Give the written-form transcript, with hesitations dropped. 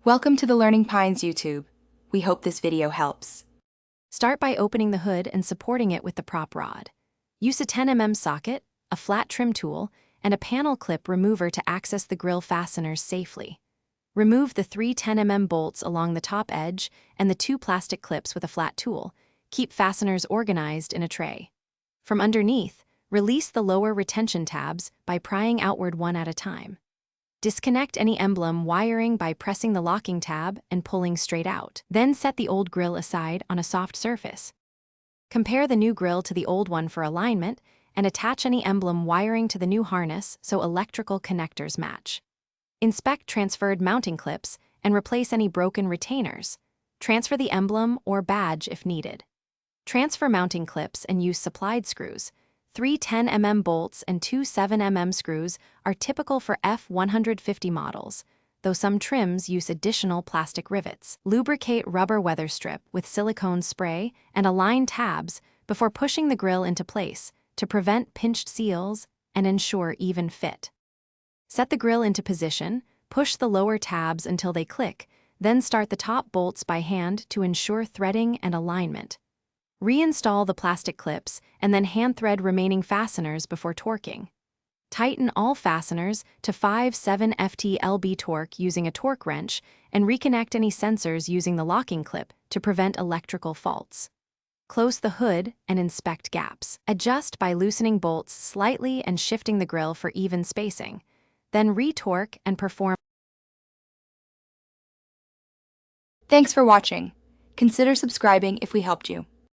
Welcome to the Learning Pines YouTube. We hope this video helps. Start by opening the hood and supporting it with the prop rod. Use a 10 mm socket, a flat trim tool, and a panel clip remover to access the grille fasteners safely. Remove the 3 10 mm bolts along the top edge and the 2 plastic clips with a flat tool. Keep fasteners organized in a tray. From underneath, release the lower retention tabs by prying outward one at a time. Disconnect any emblem wiring by pressing the locking tab and pulling straight out. Then set the old grille aside on a soft surface. Compare the new grille to the old one for alignment and attach any emblem wiring to the new harness so electrical connectors match. Inspect transferred mounting clips and replace any broken retainers. Transfer the emblem or badge if needed. Transfer mounting clips and use supplied screws. 3 10 mm bolts and 2 7 mm screws are typical for F150 models, though some trims use additional plastic rivets. Lubricate rubber weather strip with silicone spray and align tabs before pushing the grille into place to prevent pinched seals and ensure even fit. Set the grille into position, push the lower tabs until they click, then start the top bolts by hand to ensure threading and alignment. Reinstall the plastic clips and then hand thread remaining fasteners before torquing. Tighten all fasteners to 5/7 ft-lb torque using a torque wrench and reconnect any sensors using the locking clip to prevent electrical faults. Close the hood and inspect gaps. Adjust by loosening bolts slightly and shifting the grille for even spacing. Then re-torque and perform. Thanks for watching. Consider subscribing if we helped you.